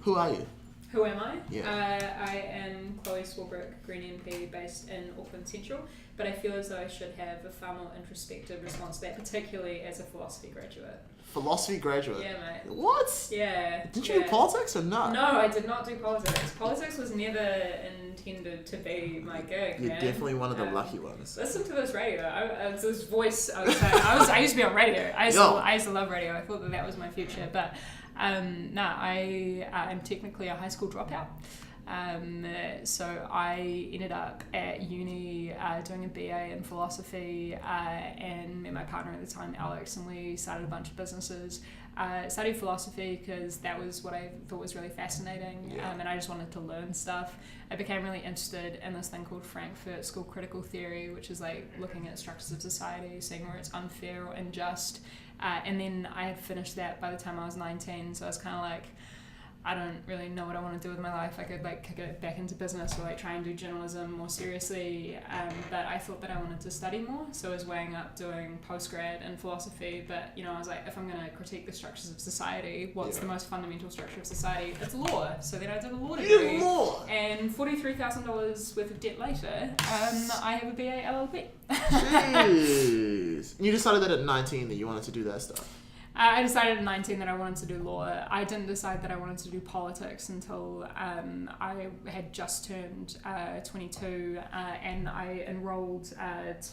Who are you? Who am I? Yeah. I am Chloe Swarbrick, Green MP, based in Auckland Central, but I feel as though I should have a far more introspective response to that, particularly as a philosophy graduate. Philosophy graduate? Yeah, mate. What? Yeah. Did you do politics or not? No, I did not do politics. Politics was never intended to be my gig, You're man. definitely one of the lucky ones. Listen to this radio. This voice, I used to be on radio. I used to love radio. I thought that was my future, but I am technically a high school dropout. So I ended up at uni doing a BA in philosophy and met my partner at the time, Alex, and we started a bunch of businesses. Studied philosophy because that was what I thought was really fascinating, and I just wanted to learn stuff. I became really interested in this thing called Frankfurt School critical theory, which is like looking at structures of society, seeing where it's unfair or unjust. And then I had finished that by the time I was 19, so I was kind of like, I don't really know what I want to do with my life. I could like kick it back into business or like try and do journalism more seriously, but I thought that I wanted to study more, so I was weighing up doing postgrad in philosophy. But I was like, if I'm going to critique the structures of society, what's the most fundamental structure of society? It's law. So then I did a law degree. You did law? And $43,000 worth of debt later, I have a BA LLB. Jeez. You decided that at 19 that you wanted to do that stuff? I decided at 19 that I wanted to do law. I didn't decide that I wanted to do politics until I had just turned 22 and I enrolled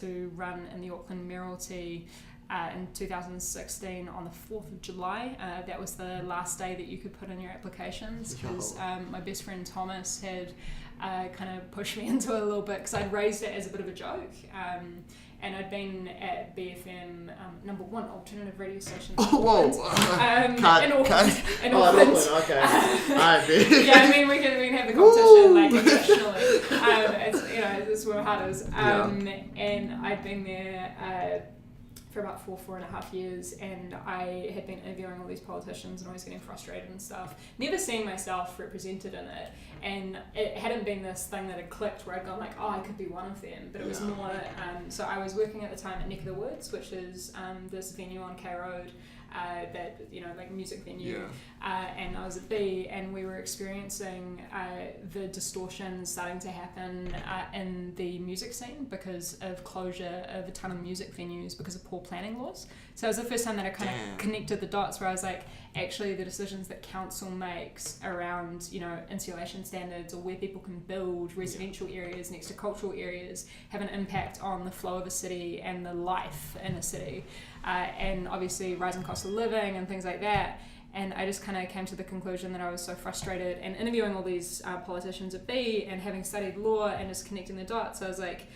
to run in the Auckland Mayoralty in 2016 on the 4th of July. That was the last day that you could put in your applications because my best friend Thomas had kind of pushed me into it a little bit because I'd raised it as a bit of a joke. And I'd been at BFM, number one alternative radio station in Auckland. In Auckland. In Auckland. Okay. Yeah, I mean, we can have the competition like internationally. It's where my heart is. And I'd been there for about four and a half years, and I had been interviewing all these politicians and always getting frustrated and stuff, never seeing myself represented in it. And it hadn't been this thing that had clicked where I'd gone like, oh, I could be one of them, but it was more, so I was working at the time at Neck of the Woods, which is this venue on K Road, that, like music venue, and I was at B, and we were experiencing the distortion starting to happen in the music scene because of closure of a ton of music venues because of poor planning laws. So it was the first time that I kind of connected the dots where I was like, actually the decisions that council makes around, insulation standards or where people can build residential areas next to cultural areas have an impact on the flow of a city and the life in a city. And obviously rising cost of living and things like that. And I just kind of came to the conclusion that I was so frustrated and interviewing all these politicians at B and having studied law and just connecting the dots. I was like,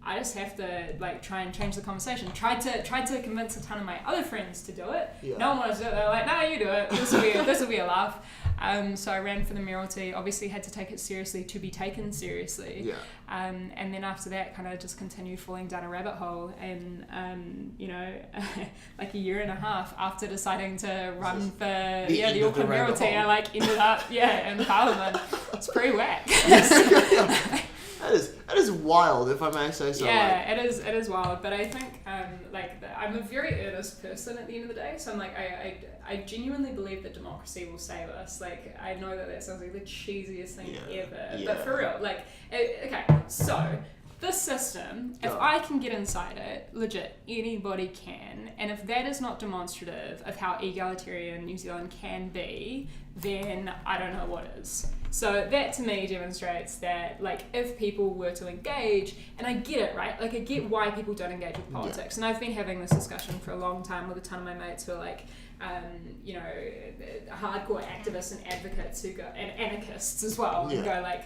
I just have to like try and change the conversation. Tried to convince a ton of my other friends to do it. No one wanted to do it. They were like, no, you do it. This will be a laugh. So I ran for the mayoralty. Obviously had to take it seriously to be taken seriously. And then after that, kind of just continued falling down a rabbit hole. And like a year and a half after deciding to run for the Auckland mayoralty, I like ended up in Parliament. It's pretty whack. That is wild, if I may say so. Yeah, it is wild. But I think I'm a very earnest person at the end of the day. So I'm like, I genuinely believe that democracy will save us. Like, I know that sounds like the cheesiest thing ever, but for real, like, okay, so this system, if I can get inside it, legit, anybody can. And if that is not demonstrative of how egalitarian New Zealand can be, then I don't know what is. So that to me demonstrates that, like, if people were to engage, and I get it, right? Like, I get why people don't engage with politics. And I've been having this discussion for a long time with a ton of my mates who are like, hardcore activists and advocates who go, and anarchists as well, and go like,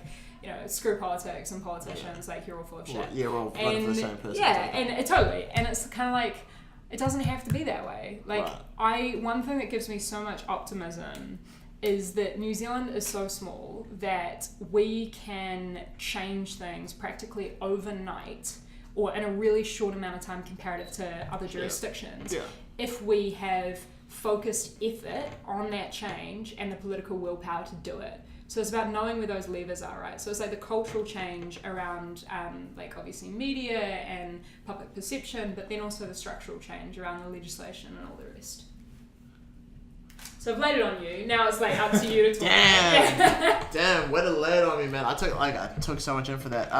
screw politics and politicians, like, you're all full of shit. We're all voting for the same person. Totally. And it's kind of like, it doesn't have to be that way. Like, one thing that gives me so much optimism is that New Zealand is so small that we can change things practically overnight or in a really short amount of time comparative to other jurisdictions if we have focused effort on that change and the political willpower to do it. So it's about knowing where those levers are, right? So it's like the cultural change around, like, obviously media and public perception, but then also the structural change around the legislation and all the rest. So I've laid it on you. Now it's like up to you to talk. Damn, way to lay it on me, man. I took so much in for that.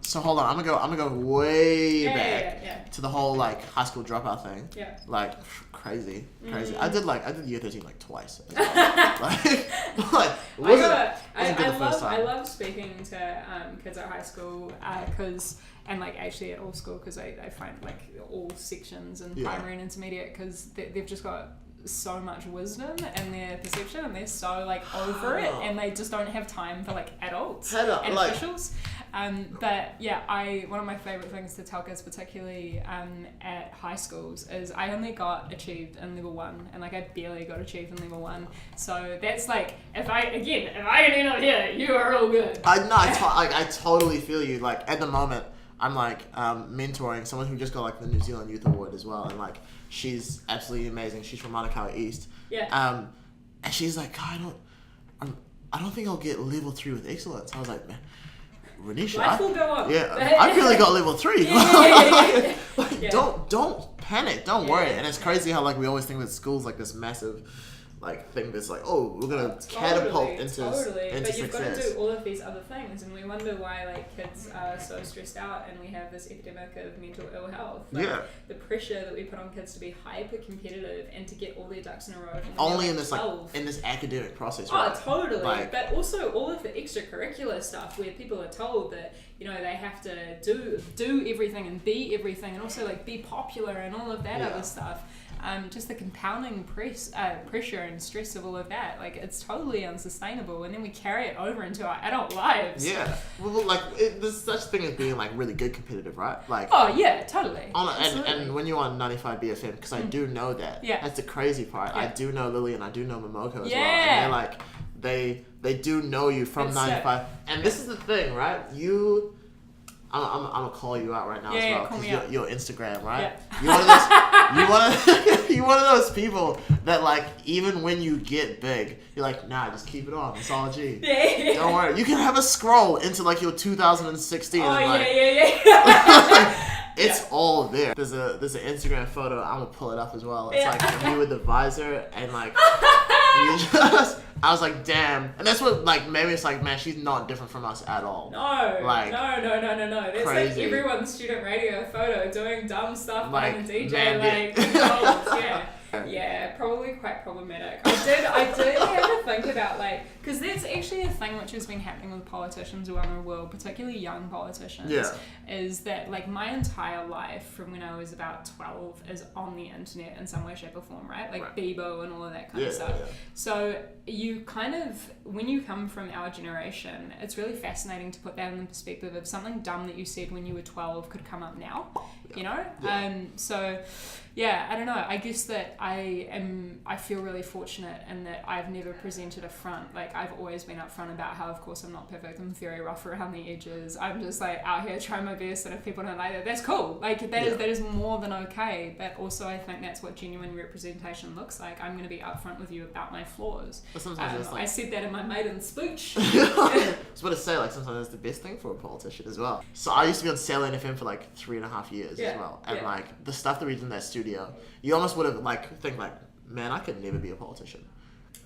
So hold on, I'm gonna go way back to the whole like high school dropout thing. Yeah. Like crazy. I did year 13 like twice. As well. I love speaking to kids at high school and like actually at all school because I find like all sections in primary and intermediate because they've just got so much wisdom and their perception and they're so like over it and they just don't have time for like adults and officials. But yeah, one of my favorite things to tell kids, particularly at high schools, is I only got achieved in level 1 and like I barely got achieved in level 1. So that's like if I can end up here, you are all good. I totally feel you. Like at the moment I'm like mentoring someone who just got like the New Zealand Youth Award as well, and like she's absolutely amazing. She's from Manukau East. Yeah. And she's like, I don't think I'll get level 3 with excellence. I was like, man, Renisha, life will go on. Yeah, I really got level 3. Don't panic. Don't worry. And it's crazy how like we always think that school's like this massive like thing that's like, oh, we're gonna catapult into but you've success. got to do all of these other things, and we wonder why like kids are so stressed out, and we have this epidemic of mental ill health. Like, the pressure that we put on kids to be hyper competitive and to get all their ducks in a row. Only in this 12. like in this academic process. Right? Oh, totally. Like, but also all of the extracurricular stuff where people are told that they have to do everything and be everything, and also like be popular and all of that other stuff. Just the compounding pressure and stress of all of that, like it's totally unsustainable, and then we carry it over into our adult lives. Yeah, well, like there's such thing as being like really good competitive, right? Like Totally. And when you're on 95 BFM, because I do know that. Yeah. That's the crazy part. Yeah. I do know Lily and I do know Momoko as well, and they're like they do know you from 95, and this is the thing, right? I'm gonna call you out right now as well because you're Instagram, right? Yeah. You're one of those people that like even when you get big, you're like, nah, just keep it on. It's all G. Yeah. Don't worry. You can have a scroll into like your 2016. It's all there. There's an Instagram photo. I'm gonna pull it up as well. It's like me with the visor and like I was like, damn. And that's what like maybe it's like, man, she's not different from us at all. No. Like no. That's crazy. like everyone's student radio photo doing dumb stuff like behind the DJ, Yeah, probably quite problematic. I did have to think about like, because that's actually a thing which has been happening with politicians around the world, particularly young politicians, is that like my entire life from when I was about 12 is on the internet in some way, shape or form, right? Like Bebo and all of that kind of stuff. Yeah. So you kind of, when you come from our generation, it's really fascinating to put that in the perspective of something dumb that you said when you were 12 could come up now, you know? So yeah, I don't know. I guess that I feel really fortunate in that I've never presented a front. Like I've always been upfront about how, of course, I'm not perfect. I'm very rough around the edges. I'm just like out here trying my best, and if people don't like it, that's cool. Like that is more than okay. But also, I think that's what genuine representation looks like. I'm going to be upfront with you about my flaws. I said that in my maiden speech. I was about to say, like sometimes that's the best thing for a politician as well. So I used to be on Salient FM for like 3.5 years as well, and like the stuff that we did in that studio, you almost would have like think like, man, I could never be a politician.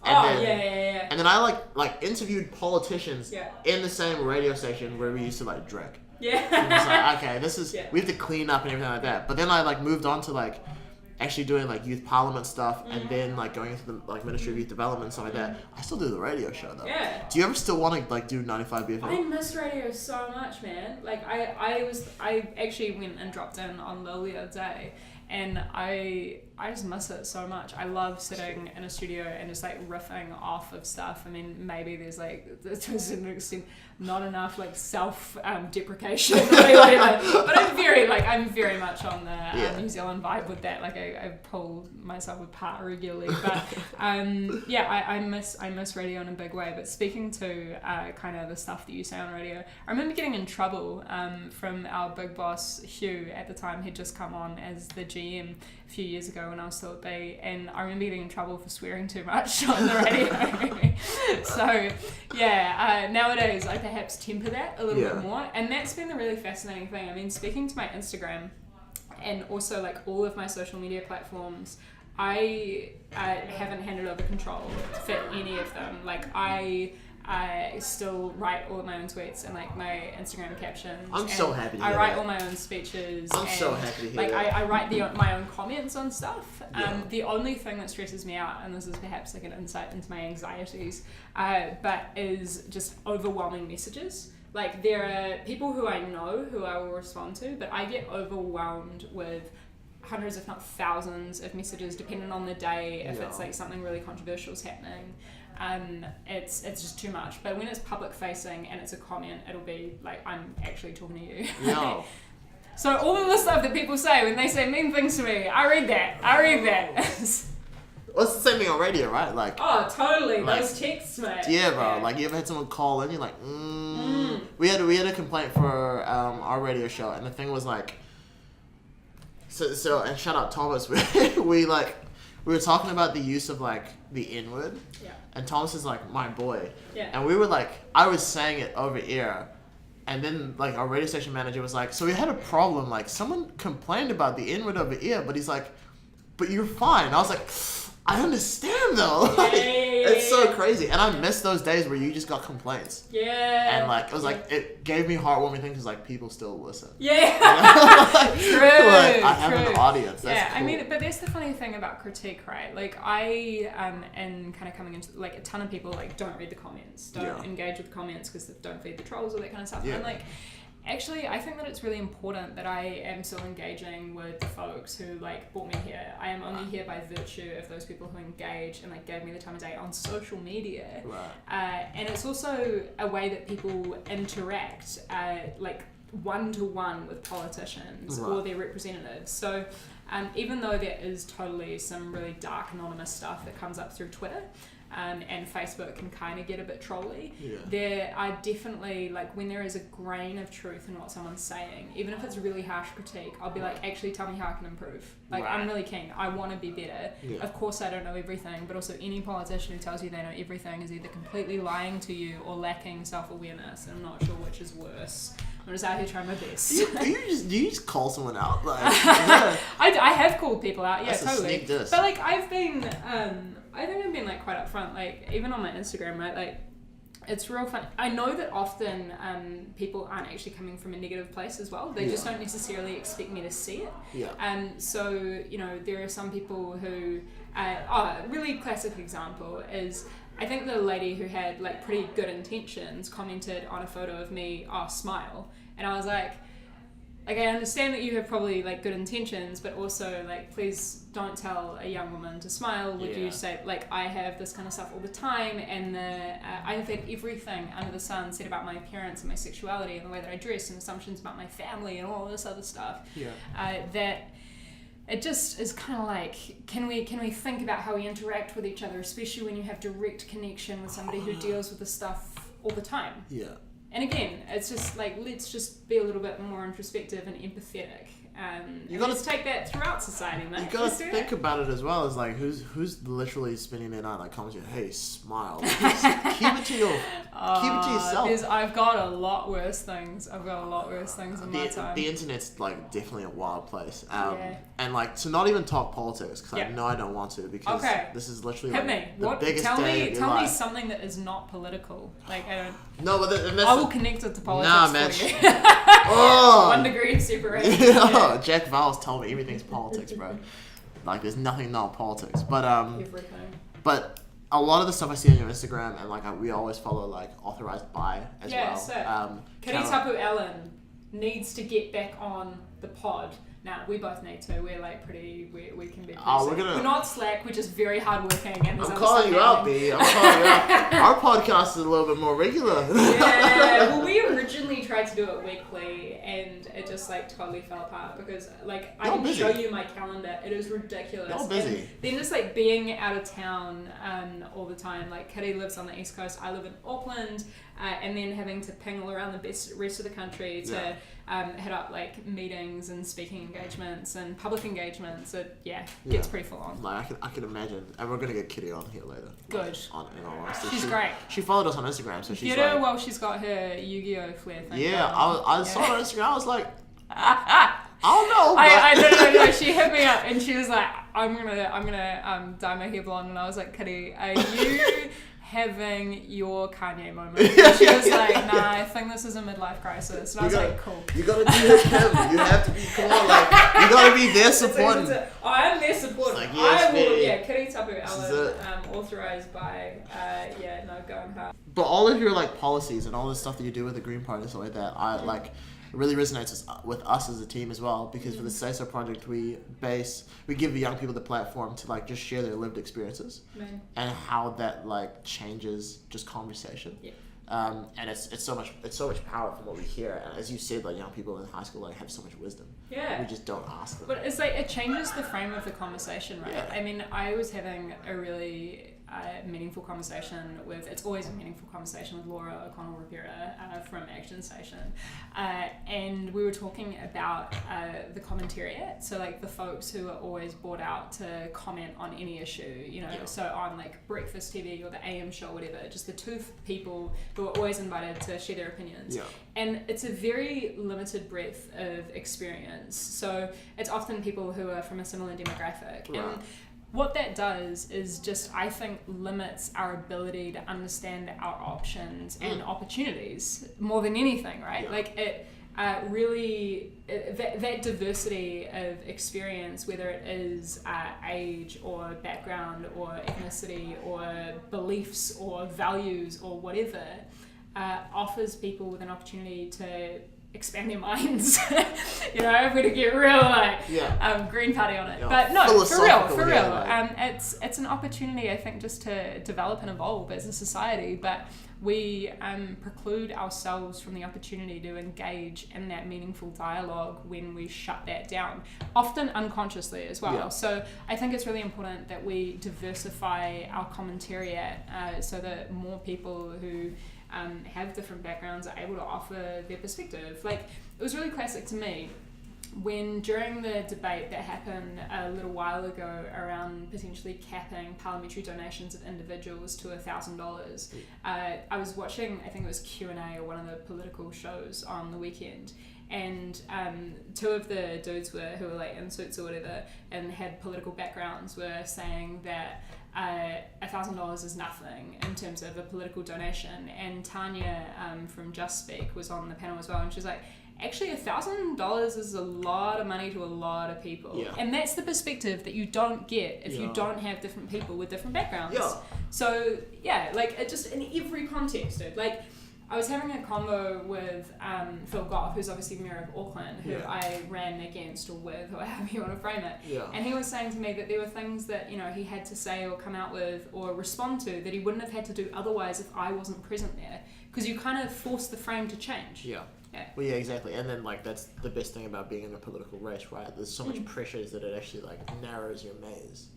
And then I like interviewed politicians in the same radio station where we used to like drink. Yeah. And it's like, okay, this is we have to clean up and everything like that. But then I like moved on to like actually doing like youth parliament stuff, and then like going into the like Ministry of Youth Development and stuff like that. I still do the radio show though. Yeah. Do you ever still want to like do 95 BFM? I miss radio so much, man. Like I actually went and dropped in on Lil the other day, and I just miss it so much. I love sitting in a studio and just like riffing off of stuff. I mean, maybe there's like to a certain extent not enough like self deprecation or whatever. But I'm very much on the New Zealand vibe with that. Like I pull myself apart regularly. But I miss radio in a big way. But speaking to kind of the stuff that you say on radio, I remember getting in trouble from our big boss Hugh at the time. He'd just come on as the GM a few years ago when I was still at B, and I remember getting in trouble for swearing too much on the radio. So nowadays I perhaps temper that a little bit more, and that's been the really fascinating thing. I mean, speaking to my Instagram and also like all of my social media platforms, I haven't handed over control for any of them. Like I still write all of my own tweets and like my Instagram captions. I'm so happy to hear I write that. all my own speeches. I'm so happy to hear like that. I write my own comments on stuff. Yeah. The only thing that stresses me out, and this is perhaps like an insight into my anxieties, but is just overwhelming messages. Like there are people who I know who I will respond to, but I get overwhelmed with hundreds if not thousands of messages depending on the day if it's like something really controversial is happening. It's just too much. But when it's public facing and it's a comment, it'll be like I'm actually talking to you. No. So all of the stuff that people say when they say mean things to me, I read that. Well, it's the same thing on radio, right? Like, Oh, totally. Like, those texts, mate. yeah, bro. Like, you ever had someone call in? You're like, We had a complaint for our radio show, and the thing was like, so and shout out Thomas. we were talking about the use of like the N-word, and Thomas is like my boy, and we were like, I was saying it over ear, and then like our radio station manager was like, so we had a problem. Like someone complained about the N-word over ear, but he's like, but you're fine. And I was like, I understand though. It's so crazy, and I miss those days where you just got complaints. Yeah. And like it was like it gave me heartwarming things because like people still listen. Yeah. Like, True. Like, I have an audience. That's yeah, cool. I mean, but that's the funny thing about critique, right? Like I and kind of coming into like a ton of people like don't read the comments, don't engage with the comments because they don't feed the trolls or that kind of stuff. Yeah. And like. Actually, I think that it's really important that I am still engaging with the folks who like brought me here. I am only here by virtue of those people who engage and like gave me the time of day on social media. Right. And it's also a way that people interact like one-to-one with politicians or their representatives. So even though there is totally some really dark anonymous stuff that comes up through Twitter, and Facebook can kind of get a bit trolly. There are definitely, like, when there is a grain of truth in what someone's saying, even if it's really harsh critique, I'll be like, actually tell me how I can improve. Like, I'm really keen. I want to be better. Of course I don't know everything, but also any politician who tells you they know everything is either completely lying to you or lacking self-awareness, and I'm not sure which is worse. I'm just out here trying my best. Do you just call someone out? Like, I have called people out, That's totally. a sneak diss. But like I've been, I think I've been like quite upfront, like even on my Instagram, right? Like it's real fun. I know that often people aren't actually coming from a negative place as well. They just don't necessarily expect me to see it. So you know there are some people who, a really classic example is. I think the lady who had like pretty good intentions commented on a photo of me, smile. And I was like, I understand that you have probably like good intentions, but also like, please don't tell a young woman to smile. Would you say like, I have this kind of stuff all the time, and I have had everything under the sun said about my appearance and my sexuality and the way that I dress and assumptions about my family and all this other stuff. That it just is kind of like, can we think about how we interact with each other, especially when you have direct connection with somebody who deals with this stuff all the time. And again, it's just like, let's just be a little bit more introspective and empathetic. You gotta take that throughout society, mate. You gotta think about it as well as like who's literally spending their night like commenting, hey, smile. Just keep it to yourself. I've got a lot worse things. In my time. The internet's like definitely a wild place. And like to not even talk politics because I know I don't want to because this is literally the biggest day of your life. Tell me something that is not political. Like I don't. No, but I will connect it to politics for you. Oh. 1 degree of separation. Jack Val's telling me everything's politics, bro. Like, there's nothing not politics. But everything. But a lot of the stuff I see on your Instagram, and like we always follow like authorized by as well. So Tapu Allen needs to get back on the pod. Nah, we both need to. We're like pretty. We can be. We're not slack. We're just very hardworking. And I'm calling you out, B. I'm calling you out. Our podcast is a little bit more regular. Well, we originally tried to do it weekly, and it just like totally fell apart because like I can show you my calendar. It is ridiculous. Y'all busy. And then just like being out of town all the time. Like Kitty lives on the East Coast. I live in Auckland, and then having to ping all around the rest of the country to. Head up like meetings and speaking engagements and public engagements. It gets pretty full on. Like I can imagine, and we're gonna get Kitty on here later. Good. Like, in all honesty, she's great. She followed us on Instagram, so she's like. Well, she's got her Yu-Gi-Oh flair thing. Yeah, I saw her on Instagram. I was like, I don't know. I no. She hit me up and she was like, I'm gonna dye my hair blonde, and I was like, Kitty, are you having your Kanye moment? And she was like, nah, I think this is a midlife crisis. And I was like, cool. You gotta be his Kim. You have to be cool. Like, you gotta be there supporting. I am there supporting. Like, yes, I will, baby. Kitty Tapu Allen, authorized by, going hard. But all of your like policies and all the stuff that you do with the Green Party and stuff like that, it really resonates with us as a team as well, because for the Say So project we give the young people the platform to like just share their lived experiences and how that like changes just conversation. And it's so much power from what we hear, and as you said, like young people in high school like have so much wisdom. We just don't ask them. But it's like it changes the frame of the conversation, right? I mean, I was having a really meaningful conversation it's always a meaningful conversation with Laura O'Connell-Rivera from Action Station, and we were talking about the commentariat, so like the folks who are always brought out to comment on any issue, so on like Breakfast TV or the AM show, whatever, just the two people who are always invited to share their opinions. And it's a very limited breadth of experience, so it's often people who are from a similar demographic. And what that does is just, I think, limits our ability to understand our options and opportunities more than anything, right? Like it really, that diversity of experience, whether it is age or background or ethnicity or beliefs or values or whatever, offers people with an opportunity to expand their minds. If we're to get real Green Party on it. But no, for real. It's an opportunity, I think, just to develop and evolve as a society, but we preclude ourselves from the opportunity to engage in that meaningful dialogue when we shut that down, often unconsciously as well. So I think it's really important that we diversify our commentariat so that more people who have different backgrounds are able to offer their perspective. Like, it was really classic to me when during the debate that happened a little while ago around potentially capping parliamentary donations of individuals to $1,000, I was watching, I think it was Q&A or one of the political shows on the weekend, and two of the dudes who were like in suits or whatever and had political backgrounds were saying that $1,000 is nothing in terms of a political donation, and Tanya from Just Speak was on the panel as well, and she's like, actually $1,000 is a lot of money to a lot of people, and that's the perspective that you don't get if you don't have different people with different backgrounds. So like it just in every context, dude. Like, I was having a convo with Phil Goff, who's obviously Mayor of Auckland, who I ran against or with, or however you want to frame it. And he was saying to me that there were things that, he had to say or come out with or respond to that he wouldn't have had to do otherwise if I wasn't present there. Because you kind of force the frame to change. Well, exactly. And then, like, that's the best thing about being in a political race, right? There's so much pressure that it actually, like, narrows your maze.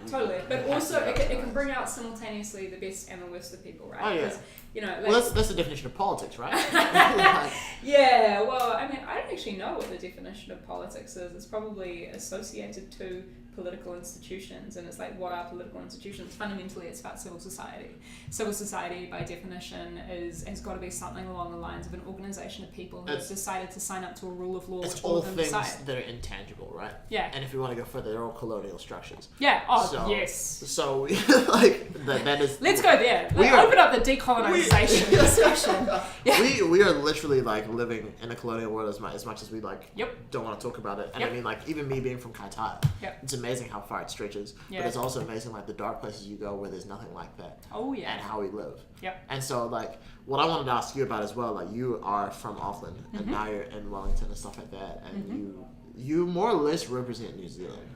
Totally. But also, it can bring out simultaneously the best and the worst of people, right? Like, well, that's the definition of politics, right? Well, I mean, I don't actually know what the definition of politics is. It's probably associated to political institutions, and it's like, what are political institutions? Fundamentally, it's about civil society. Civil society, by definition, has got to be something along the lines of an organisation of people who have decided to sign up to a rule of law. It's all things that are intangible, right? And if we want to go further, they're all colonial structures. Yes. So like that is. Let's go there. Let's open up the decolonisation discussion. We are literally like living in a colonial world as much as we like don't want to talk about it. And I mean, like, even me being from Kaitaia, it's amazing how far it stretches, but it's also amazing like the dark places you go where there's nothing like that. And how we live. And so, like, what I wanted to ask you about as well, like, you are from Auckland and now you're in Wellington and stuff like that, and you more or less represent New Zealand.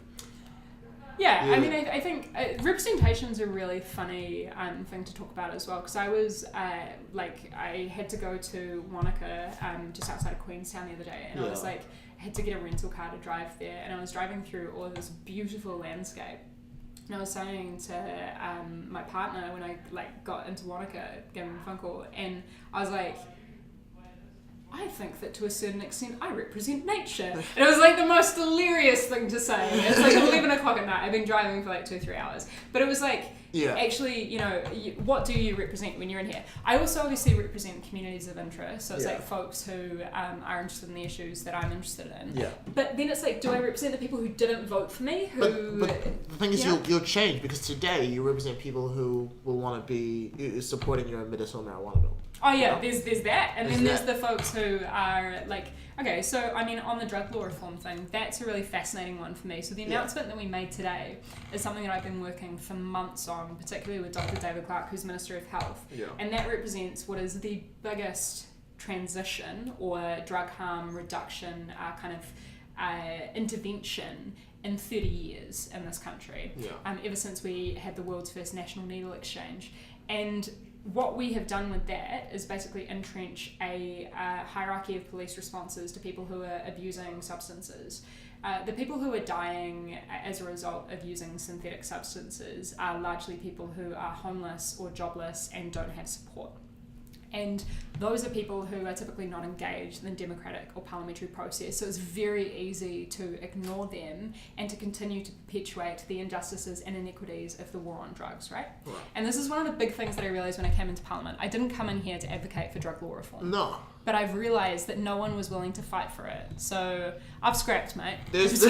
I mean, I think representation's a really funny thing to talk about as well, because I was I had to go to Wanaka just outside of Queenstown the other day, and I was like, I had to get a rental car to drive there, and I was driving through all this beautiful landscape, and I was saying to my partner when I like got into Wanaka, gave him a phone call, and I was like, I think that to a certain extent I represent nature. And it was like the most hilarious thing to say. It's like 11 o'clock at night. I've been driving for like 2-3 hours. But it was like, actually, you know, what do you represent when you're in here? I also obviously represent communities of interest. So it's like folks who are interested in the issues that I'm interested in. Yeah. But then it's like, do I represent the people who didn't vote for me? But the thing is, you'll change, because today you represent people who will want to be supporting your medicinal marijuana bill. Oh yeah, there's that, and then there's the folks who are like, okay, so I mean, on the drug law reform thing, that's a really fascinating one for me. So the announcement that we made today is something that I've been working for months on, particularly with Dr. David Clark, who's Minister of Health, and that represents what is the biggest transition or drug harm reduction kind of intervention in 30 years in this country, ever since we had the world's first national needle exchange. And what we have done with that is basically entrench a hierarchy of police responses to people who are abusing substances. The people who are dying as a result of using synthetic substances are largely people who are homeless or jobless and don't have support. And those are people who are typically not engaged in the democratic or parliamentary process. So it's very easy to ignore them and to continue to perpetuate the injustices and inequities of the war on drugs, right? And this is one of the big things that I realised when I came into Parliament. I didn't come in here to advocate for drug law reform. No. But I've realised that no one was willing to fight for it. So I've scrapped, mate. There's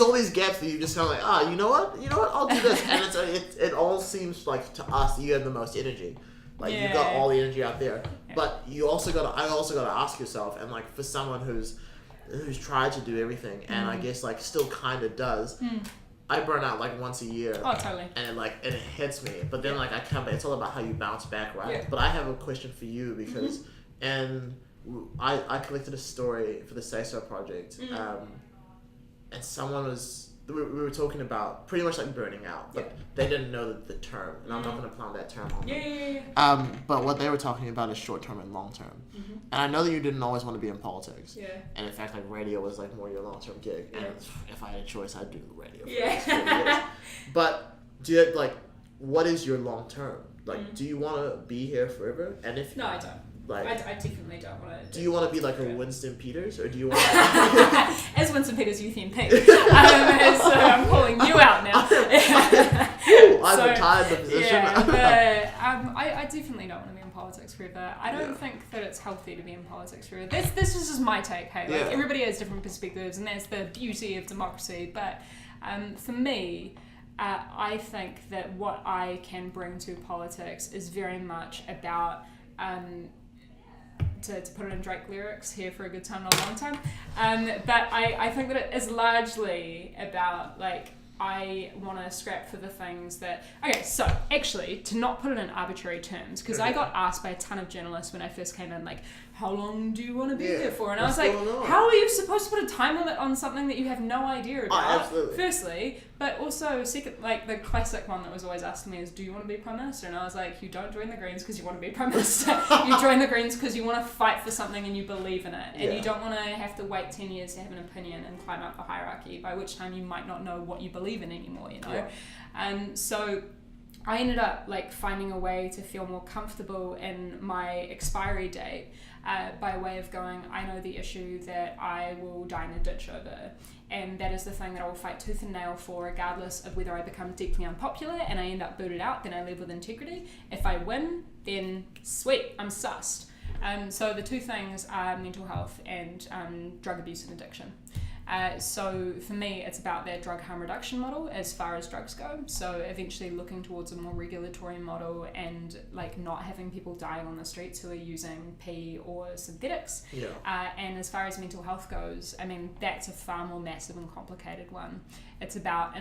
all these gaps that you just kind of like, you know what, I'll do this. And it all seems like to us you have the most energy. Like you've got all the energy out there, but I also gotta ask yourself, and like for someone who's tried to do everything, and I guess like still kind of does, I burn out like once a year. Oh, totally. And it hits me, but then like I come back. It's all about how you bounce back, right? Yeah. But I have a question for you because, and I collected a story for the S0E3 project, and someone was. We were talking about pretty much like burning out, but they didn't know the term, and I'm not going to plant that term on them. But what they were talking about is short term and long term. And I know that you didn't always want to be in politics. And in fact, like radio was like more your long term gig. And if I had a choice, I'd do radio. But do you like, what is your long term? Like, do you want to be here forever? And if no, I don't. Like, I definitely don't want to. Do you want to be like a Winston Peters, or do you want to... As Winston Peters, Youth MP. So I'm calling you out now. I've retired the position. I definitely don't want to be in politics forever. I don't think that it's healthy to be in politics forever. This is just my take, hey? Like, everybody has different perspectives, and that's the beauty of democracy. But for me... I think that what I can bring to politics is very much about... to put it in Drake lyrics, here for a good time, not a long time. But I think that it is largely about, like, I want to scrap for the things that... Okay, so, actually, to not put it in arbitrary terms, because I got asked by a ton of journalists when I first came in, like, how long do you want to be here for? And I was like, how are you supposed to put a time limit on something that you have no idea about? Absolutely. Firstly, but also, second, like, the classic one that was always asked to me is, do you want to be Prime Minister? And I was like, you don't join the Greens because you want to be Prime Minister. You join the Greens because you want to fight for something and you believe in it. And you don't want to have to wait 10 years to have an opinion and climb up the hierarchy, by which time you might not know what you believe in anymore, you know? And so... I ended up like finding a way to feel more comfortable in my expiry date by way of going, I know the issue that I will die in a ditch over, and that is the thing that I will fight tooth and nail for, regardless of whether I become deeply unpopular and I end up booted out. Then I live with integrity. If I win, then sweet, I'm sussed. So the two things are mental health and drug abuse and addiction. So for me, it's about that drug harm reduction model as far as drugs go. So eventually looking towards a more regulatory model and like not having people dying on the streets who are using P or synthetics. And as far as mental health goes, I mean, that's a far more massive and complicated one. It's about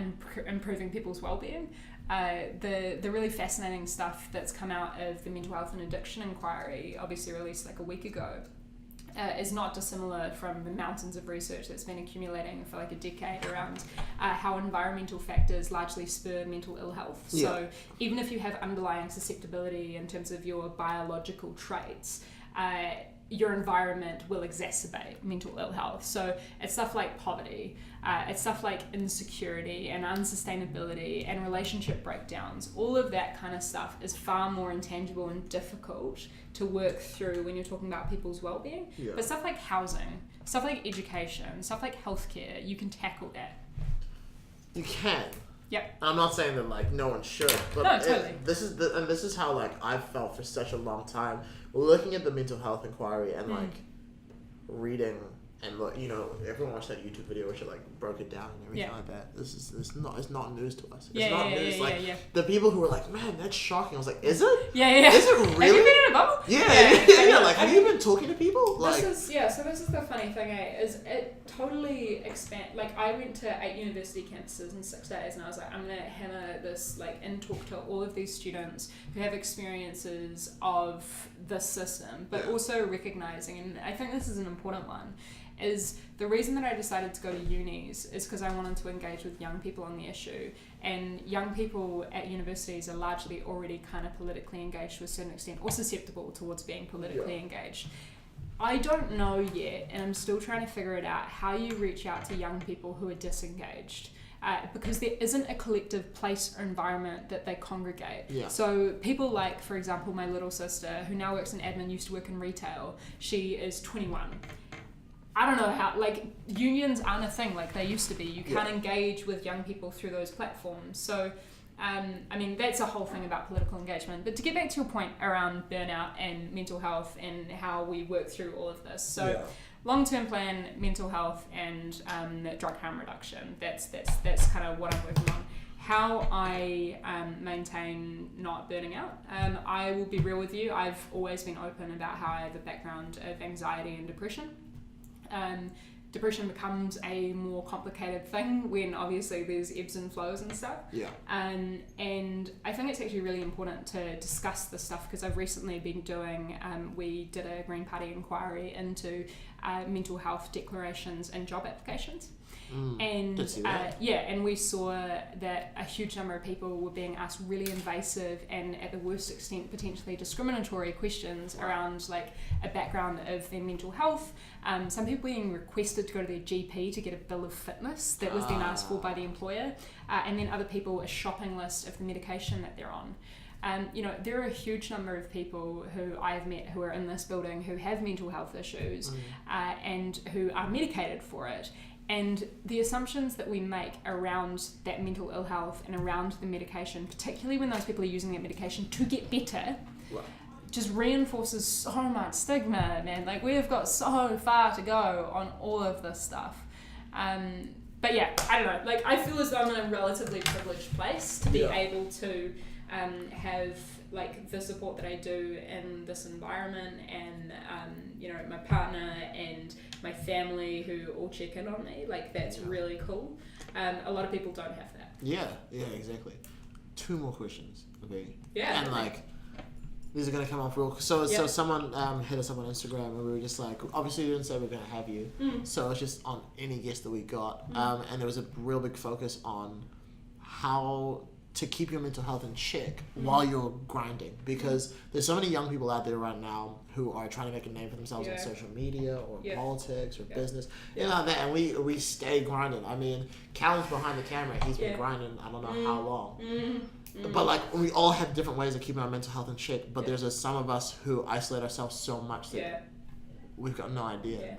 improving people's wellbeing. The really fascinating stuff that's come out of the mental health and addiction inquiry, obviously released like a week ago, is not dissimilar from the mountains of research that's been accumulating for like a decade around how environmental factors largely spur mental ill health. So even if you have underlying susceptibility in terms of your biological traits, your environment will exacerbate mental ill health. So it's stuff like poverty, it's stuff like insecurity and unsustainability and relationship breakdowns. All of that kind of stuff is far more intangible and difficult to work through when you're talking about people's well-being. Yeah. But stuff like housing, stuff like education, stuff like healthcare, you can tackle that. You can. Yep. I'm not saying that like no one should, but no, totally. This is how like I've felt for such a long time, looking at the mental health inquiry and like reading and look, you know, everyone watched that YouTube video which like broke it down and everything like that. It's not news to us. It's not news. The people who were like, man, that's shocking. I was like, is it? Yeah. Is it really? Have you been in a bubble? Yeah. Like, have you been talking to people? Like, this is the funny thing, is it totally like I went to 8 university campuses in 6 days, and I was like, I'm gonna hammer this like and talk to all of these students who have experiences of this system, but also recognizing, and I think this is an important one, is the reason that I decided to go to unis is because I wanted to engage with young people on the issue, and young people at universities are largely already kind of politically engaged to a certain extent, or susceptible towards being politically engaged. I don't know yet, and I'm still trying to figure it out, how you reach out to young people who are disengaged. Because there isn't a collective place or environment that they congregate. Yeah. So people like, for example, my little sister, who now works in admin, used to work in retail. She is 21. I don't know how, like, unions aren't a thing like they used to be. You can't engage with young people through those platforms. So, I mean, that's a whole thing about political engagement. But to get back to your point around burnout and mental health and how we work through all of this. So, long-term plan, mental health, and drug harm reduction. That's kind of what I'm working on. How I maintain not burning out. I will be real with you. I've always been open about how I have a background of anxiety and depression. Depression becomes a more complicated thing when obviously there's ebbs and flows and stuff. And I think it's actually really important to discuss this stuff, because I've recently been doing, we did a Green Party inquiry into mental health declarations and job applications. And and we saw that a huge number of people were being asked really invasive and at the worst extent potentially discriminatory questions around like a background of their mental health. Some people being requested to go to their GP to get a bill of fitness that was then asked for by the employer, and then other people a shopping list of the medication that they're on. You know, there are a huge number of people who I have met who are in this building who have mental health issues and who are medicated for it. And the assumptions that we make around that mental ill health and around the medication, particularly when those people are using that medication to get better, just reinforces so much stigma, man. Like, we have got so far to go on all of this stuff. But yeah, I don't know. Like, I feel as though I'm in a relatively privileged place to be able to have like the support that I do in this environment, and you know, my partner and my family who all check in on me. Like, that's really cool. A lot of people don't have that. Yeah, exactly. 2 more questions. Okay. Yeah. And like, these are gonna come off real. So someone hit us up on Instagram, and we were just like, obviously we didn't say we we're gonna have you, so it's just on any guest that we got, and there was a real big focus on how to keep your mental health in check while you're grinding, because there's so many young people out there right now who are trying to make a name for themselves on social media or politics or business, you know, that, and we stay grinding. I mean, Cal's behind the camera, he's been grinding I don't know how long. But like, we all have different ways of keeping our mental health in check, but there's some of us who isolate ourselves so much that we've got no idea.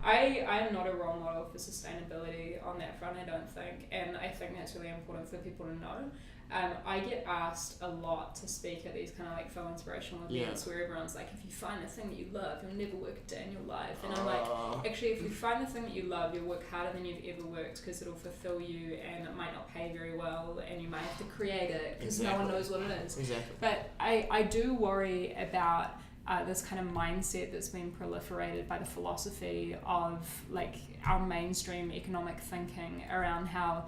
I am not a role model for sustainability on that front, I don't think, and I think that's really important for people to know. I get asked a lot to speak at these kind of like feel inspirational events where everyone's like, if you find the thing that you love, you'll never work a day in your life. And I'm like, actually, if you find the thing that you love, you'll work harder than you've ever worked, because it'll fulfill you, and it might not pay very well, and you might have to create it because no one knows what it is. But I do worry about this kind of mindset that's been proliferated by the philosophy of like our mainstream economic thinking around how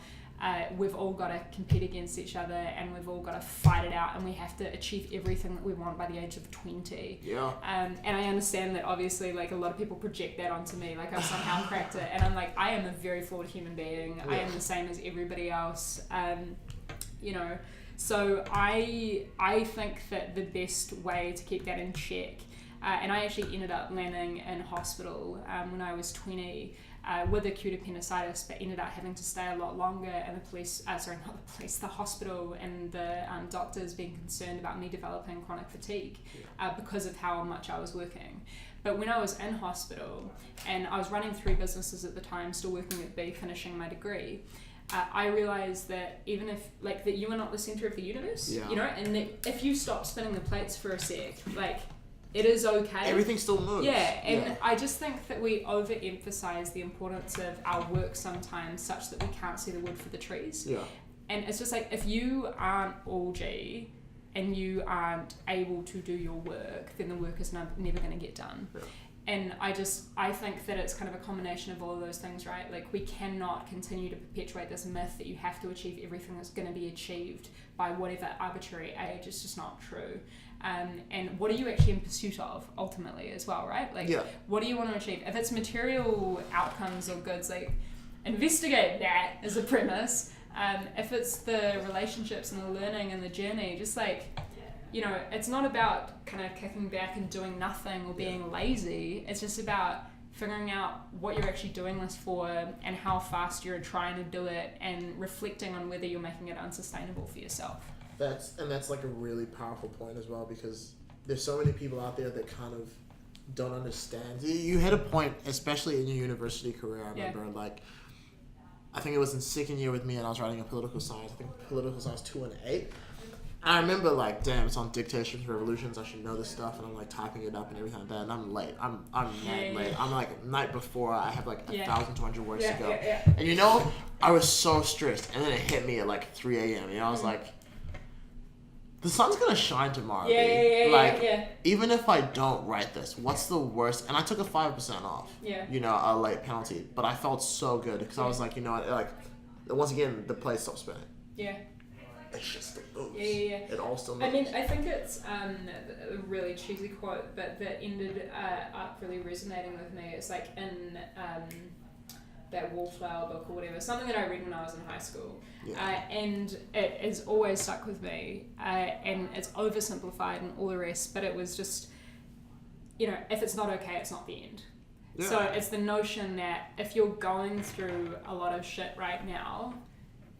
we've all got to compete against each other, and we've all got to fight it out, and we have to achieve everything that we want by the age of 20. And I understand that obviously like a lot of people project that onto me, like I've somehow cracked it, and I'm like, I am a very flawed human being. I am the same as everybody else. You know, so I think that the best way to keep that in check And I actually ended up landing in hospital when I was 20 with acute appendicitis, but ended up having to stay a lot longer, and the hospital and the doctors being concerned about me developing chronic fatigue because of how much I was working. But when I was in hospital, and I was running 3 businesses at the time, still working at B, finishing my degree, I realized that even if, like, that you are not the center of the universe, you know, and that if you stop spinning the plates for a sec, like, it is okay. Everything still moves. Yeah, and I just think that we overemphasize the importance of our work sometimes, such that we can't see the wood for the trees. Yeah. And it's just like, if you aren't all G and you aren't able to do your work, then the work is never going to get done. Yeah. And I think that it's kind of a combination of all of those things, right? Like, we cannot continue to perpetuate this myth that you have to achieve everything that's going to be achieved by whatever arbitrary age. It's just not true. And what are you actually in pursuit of, ultimately, as well, right? Like, what do you want to achieve? If it's material outcomes or goods, like, investigate that as a premise. If it's the relationships and the learning and the journey, just like, you know, it's not about kind of kicking back and doing nothing or being lazy. It's just about figuring out what you're actually doing this for and how fast you're trying to do it, and reflecting on whether you're making it unsustainable for yourself. That's like a really powerful point as well, because there's so many people out there that kind of don't understand. You hit a point, especially in your university career, I remember, like, I think it was in second year with me, and I was writing a political science, I think political science 2 and 8. And I remember, like, damn, it's on dictations, revolutions, I should know this stuff, and I'm, like, typing it up and everything like that, and I'm late. I'm late. I'm, like, night before, I have, like, 1,200 words to go. And, you know, I was so stressed, and then it hit me at, like, 3 a.m., you know, I was like, the sun's gonna shine tomorrow, even if I don't write this, what's the worst? And I took a 5% off, you know, a late penalty, but I felt so good, because I was like, you know what, like, once again, the plate stopped spinning. It's just the moves. It all still moves. I mean, I think it's a really cheesy quote, but that ended up really resonating with me. It's like in that Wallflower book or whatever, something that I read when I was in high school. And it has always stuck with me. And it's oversimplified and all the rest, but it was just, you know, if it's not okay, it's not the end. So it's the notion that if you're going through a lot of shit right now,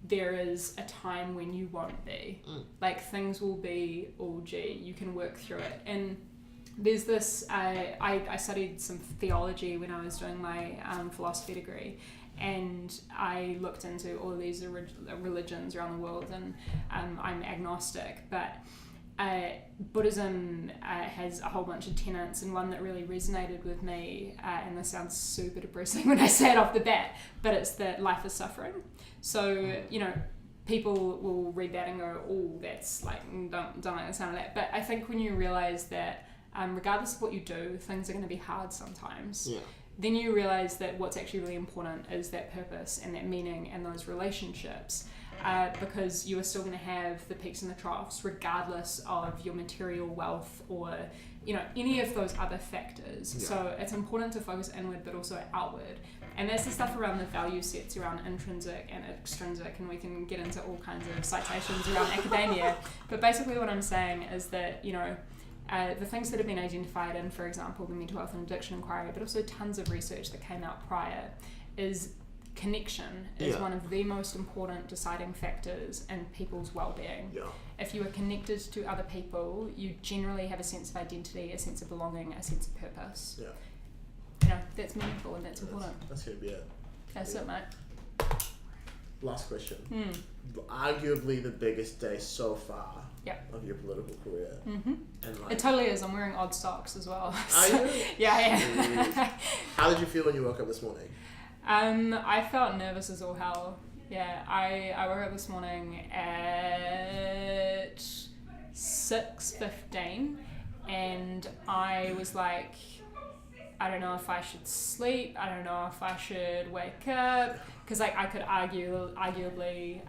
there is a time when you won't be. Like, things will be all G, you can work through it. And there's this, I studied some theology when I was doing my philosophy degree, and I looked into all of these religions around the world, and I'm agnostic, but Buddhism has a whole bunch of tenets, and one that really resonated with me, and this sounds super depressing when I say it off the bat, but it's that life is suffering. So, you know, people will read that and go, oh, that's like, don't like the sound of that. But I think when you realize that regardless of what you do, things are going to be hard sometimes. Then you realize that what's actually really important is that purpose and that meaning and those relationships. Because you are still going to have the peaks and the troughs regardless of your material wealth or, you know, any of those other factors. So it's important to focus inward but also outward. And that's the stuff around the value sets around intrinsic and extrinsic, and we can get into all kinds of citations around academia. But basically what I'm saying is that, you know, the things that have been identified in, for example, the Mental Health and Addiction Inquiry, but also tons of research that came out prior, is connection is one of the most important deciding factors in people's well-being. If you are connected to other people, you generally have a sense of identity, a sense of belonging, a sense of purpose. You know, that's meaningful and that's important. That's gonna be it. That's it, mate. Last question. Arguably the biggest day so far of your political career. And like, it totally is. I'm wearing odd socks as well. Are you? Yeah. How did you feel when you woke up this morning? I felt nervous as all hell. Yeah, I woke up this morning at 6:15 and I was like, I don't know if I should sleep, I don't know if I should wake up, because like I could arguably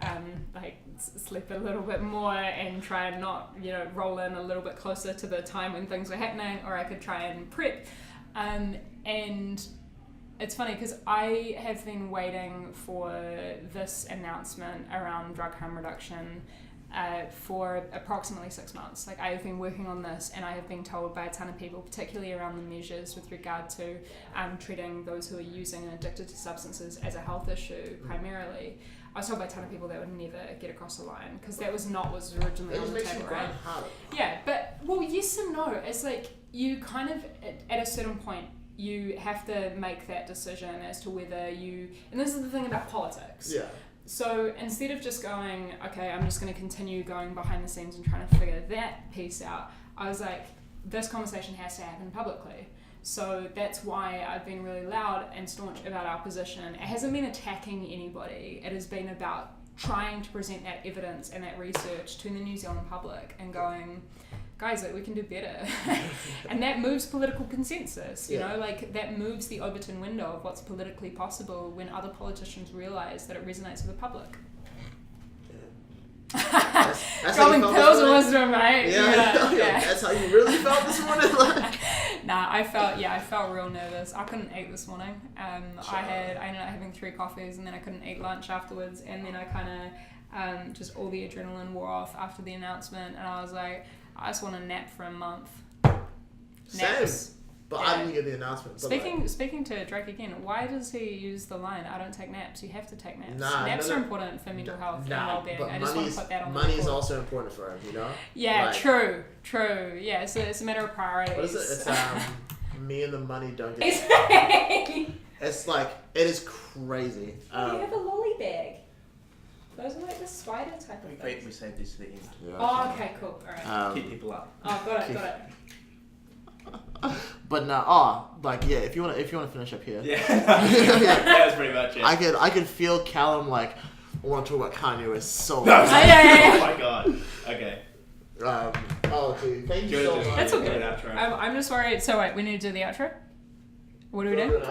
like sleep a little bit more and try and not, you know, roll in a little bit closer to the time when things were happening, or I could try and prep. And it's funny because I have been waiting for this announcement around drug harm reduction for approximately 6 months. Like, I have been working on this, and I have been told by a ton of people, particularly around the measures with regard to treating those who are using and addicted to substances as a health issue primarily. I was told by a ton of people that would never get across the line, because that was not what was originally on the table, right? Yeah, but, well, yes and no. It's like, you kind of, at a certain point, you have to make that decision as to whether you, and this is the thing about politics. Yeah. So instead of just going, okay, I'm just going to continue going behind the scenes and trying to figure that piece out, I was like, this conversation has to happen publicly. So that's why I've been really loud and staunch about our position. It hasn't been attacking anybody. It has been about trying to present that evidence and that research to the New Zealand public and going, guys, like, we can do better. And that moves political consensus, you know, like, that moves the Overton window of what's politically possible when other politicians realise that it resonates with the public. That's Going pills of wisdom, mate. Yeah. That's how you really felt this morning? Like. Nah, I felt real nervous. I couldn't eat this morning. I ended up having 3 coffees, and then I couldn't eat lunch afterwards, and then I kind of just all the adrenaline wore off after the announcement, and I was like, I just want a nap for a month. Naps. Same. But I didn't get the announcement. Speaking to Drake again, why does he use the line, I don't take naps? You have to take naps. Naps are important for mental health and well-being. I just want to put that on the record. Money is also important for him, you know? Yeah, like, true. Yeah, so it's a matter of priorities. What is it? It's me and the money don't get It's like, it is crazy. You have a lolly bag. Those are like the spider type of things. We saved this to the end. Yeah. Oh, okay, cool. Alright. Keep people up. Oh, got it. But no, if you wanna finish up here. Yeah. That was pretty much it. I could feel Callum like, I want to talk about Kanye West so much. Oh my god. Okay. Dude, thank you so much. That's okay. I'm just worried. So wait, we need to do the outro? What do we do?